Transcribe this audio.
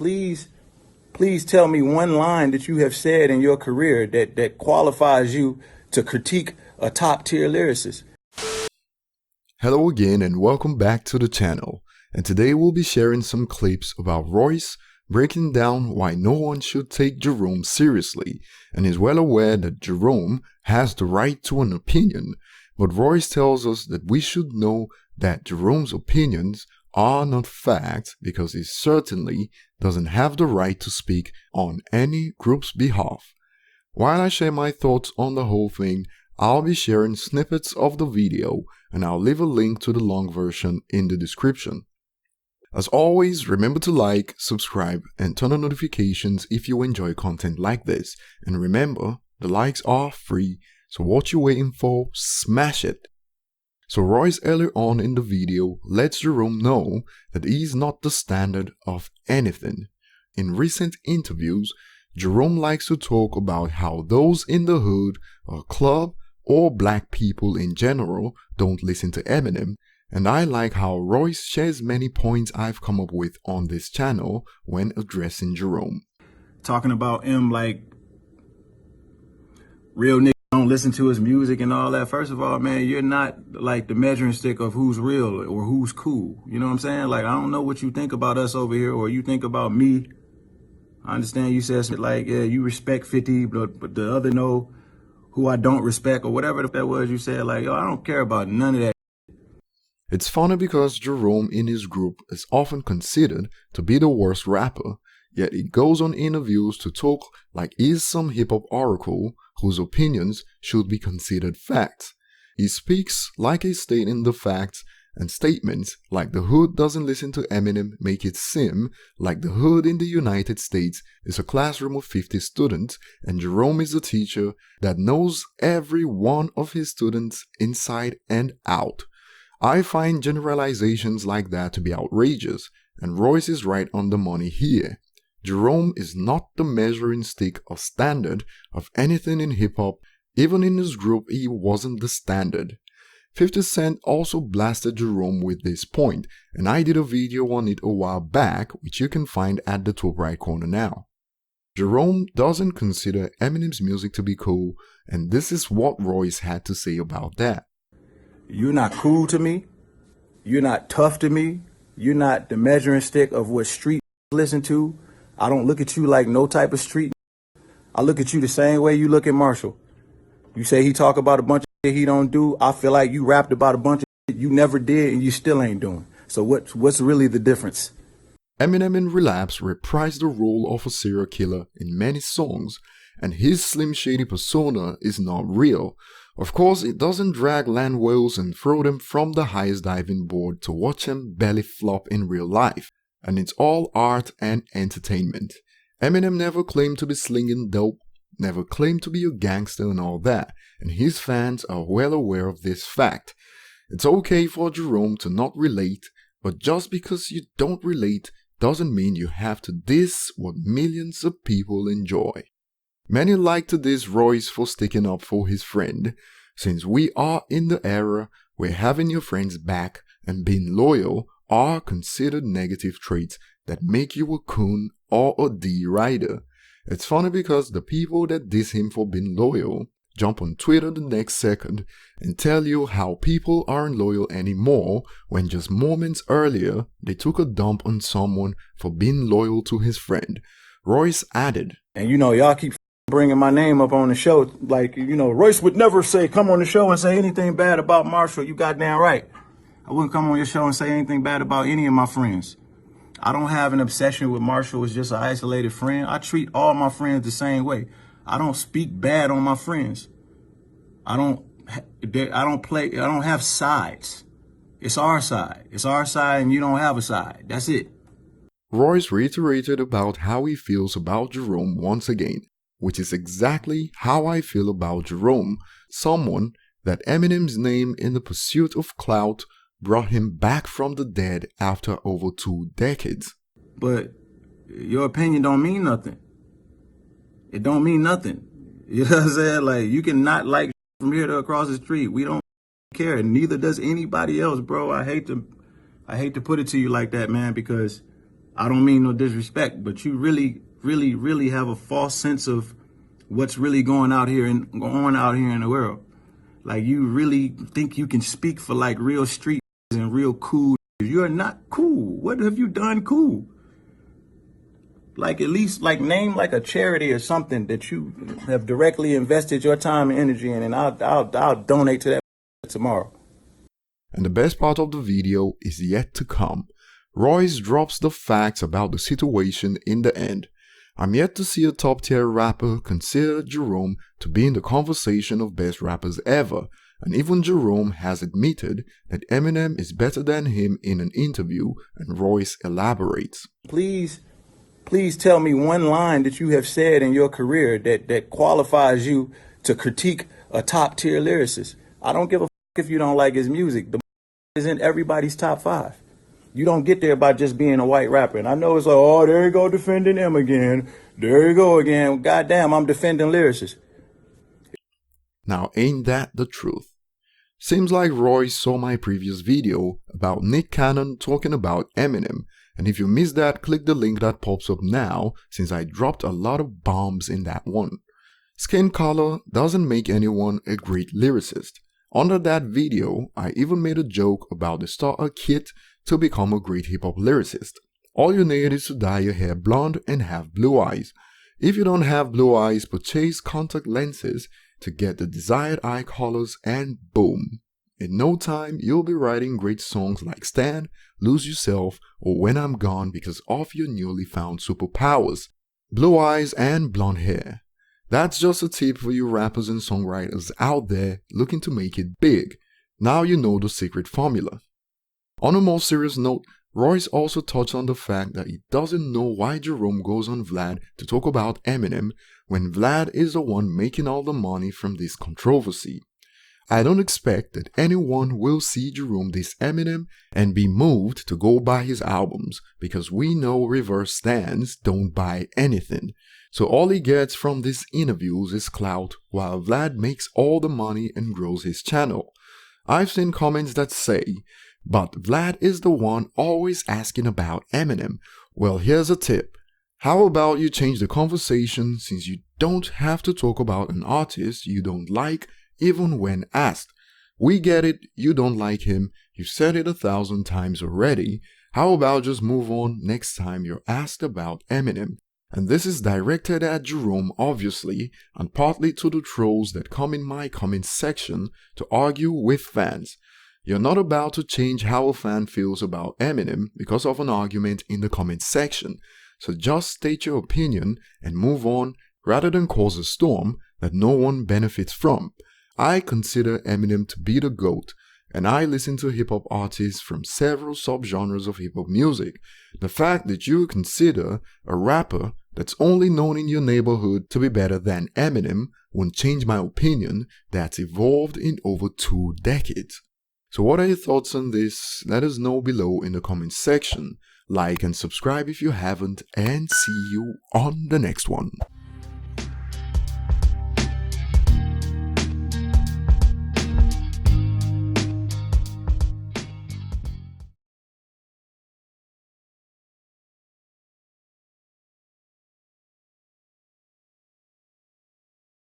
please tell me one line that you have said in your career that qualifies you to critique a top tier lyricist. Hello again and welcome back to the channel. And today we'll be sharing some clips about Royce breaking down why no one should take Jerome seriously, and is well aware that Jerome has the right to an opinion, but Royce tells us that we should know that Jerome's opinions are not facts because he certainly doesn't have the right to speak on any group's behalf. While I share my thoughts on the whole thing, I'll be sharing snippets of the video and I'll leave a link to the long version in the description. As always, remember to like, subscribe, and turn on notifications if you enjoy content like this. And remember, the likes are free, so what you waiting for? Smash it! So Royce earlier on in the video lets Jerome know that he's not the standard of anything. In recent interviews, Jerome likes to talk about how those in the hood, a club, or black people in general don't listen to Eminem. And I like how Royce shares many points I've come up with on this channel when addressing Jerome. Talking about him like real niggas don't listen to his music and all that. First of all, man, you're not like the measuring stick of who's real or who's cool. You know what I'm saying? Like, I don't know what you think about us over here or you think about me. I understand you said something like, yeah, you respect 50, but the other know who I don't respect or whatever that was you said. Like, yo, I don't care about none of that. It's funny because Jerome in his group is often considered to be the worst rapper, yet he goes on interviews to talk like he's some hip-hop oracle whose opinions should be considered facts. He speaks like he's stating the facts, and statements like the hood doesn't listen to Eminem make it seem like the hood in the United States is a classroom of 50 students and Jerome is a teacher that knows every one of his students inside and out. I find generalizations like that to be outrageous, and Royce is right on the money here. Jerome is not the measuring stick or standard of anything in hip-hop. Even in his group, he wasn't the standard. 50 Cent also blasted Jerome with this point, and I did a video on it a while back, which you can find at the top right corner now. Jerome doesn't consider Eminem's music to be cool, and this is what Royce had to say about that. You're not cool to me. You're not tough to me. You're not the measuring stick of what street listen to. I don't look at you like no type of street. I look at you the same way you look at Marshall. You say he talk about a bunch of shit he don't do. I feel like you rapped about a bunch of shit you never did and you still ain't doing. So what's really the difference? Eminem in Relapse reprised the role of a serial killer in many songs, and his Slim Shady persona is not real. Of course, it doesn't drag land whales and throw them from the highest diving board to watch them belly flop in real life, and it's all art and entertainment. Eminem never claimed to be slinging dope, never claimed to be a gangster and all that, and his fans are well aware of this fact. It's okay for Jerome to not relate, but just because you don't relate doesn't mean you have to diss what millions of people enjoy. Many like to diss Royce for sticking up for his friend, since we are in the era where having your friends back and being loyal are considered negative traits that make you a coon or a D-rider. It's funny because the people that diss him for being loyal jump on Twitter the next second and tell you how people aren't loyal anymore when just moments earlier they took a dump on someone for being loyal to his friend. Royce added, and you know, y'all keep bringing my name up on the show. Like, you know, Royce would never come on the show and say anything bad about Marshall. You goddamn right. I wouldn't come on your show and say anything bad about any of my friends. I don't have an obsession with Marshall as just an isolated friend. I treat all my friends the same way. I don't speak bad on my friends. I don't have sides. It's our side. It's our side and you don't have a side. That's it. Royce reiterated about how he feels about Jerome once again, which is exactly how I feel about Jerome, someone that Eminem's name in the pursuit of clout brought him back from the dead after over 2 decades. But your opinion don't mean nothing. It don't mean nothing. You know what I'm saying? Like, you can not like from here to across the street. We don't care. Neither does anybody else, bro. I hate to put it to you like that, man, because I don't mean no disrespect, but you really have a false sense of what's really going out here in the world. Like, you really think you can speak for like real street and real cool. You're not cool. What have you done cool? Like, at least like name like a charity or something that you have directly invested your time and energy in, and I'll donate to that tomorrow. And the best part of the video is yet to come. Royce drops the facts about the situation in the end. I'm yet to see a top tier rapper consider Jerome to be in the conversation of best rappers ever, and even Jerome has admitted that Eminem is better than him in an interview, and Royce elaborates. Please tell me one line that you have said in your career that qualifies you to critique a top tier lyricist. I don't give a if you don't like his music. The is in everybody's top 5. You don't get there by just being a white rapper. And I know it's like, oh, there you go defending him again. There you go again. Goddamn, I'm defending lyricists. Now, ain't that the truth? Seems like Royce saw my previous video about Nick Cannon talking about Eminem, and if you missed that, click the link that pops up now, since I dropped a lot of bombs in that one. Skin color doesn't make anyone a great lyricist. Under that video, I even made a joke about the starter kit to become a great hip-hop lyricist. All you need is to dye your hair blonde and have blue eyes. If you don't have blue eyes, purchase contact lenses to get the desired eye colors, and boom. In no time, you'll be writing great songs like Stand, Lose Yourself, or When I'm Gone because of your newly found superpowers. Blue eyes and blonde hair. That's just a tip for you rappers and songwriters out there looking to make it big. Now you know the secret formula. On a more serious note, Royce also touched on the fact that he doesn't know why Jerome goes on Vlad to talk about Eminem when Vlad is the one making all the money from this controversy. I don't expect that anyone will see Jerome diss Eminem and be moved to go buy his albums, because we know reverse stands don't buy anything. So all he gets from these interviews is clout, while Vlad makes all the money and grows his channel. I've seen comments that say, but Vlad is the one always asking about Eminem. Well, here's a tip. How about you change the conversation, since you don't have to talk about an artist you don't like even when asked. We get it, you don't like him, you've said it 1,000 times already. How about just move on next time you're asked about Eminem? And this is directed at Jerome, obviously, and partly to the trolls that come in my comment section to argue with fans. You're not about to change how a fan feels about Eminem because of an argument in the comment section. So just state your opinion and move on, rather than cause a storm that no one benefits from. I consider Eminem to be the GOAT, and I listen to hip-hop artists from several subgenres of hip-hop music. The fact that you consider a rapper that's only known in your neighborhood to be better than Eminem won't change my opinion that's evolved in over 2 decades. So what are your thoughts on this? Let us know below in the comment section. Like and subscribe if you haven't, and see you on the next one.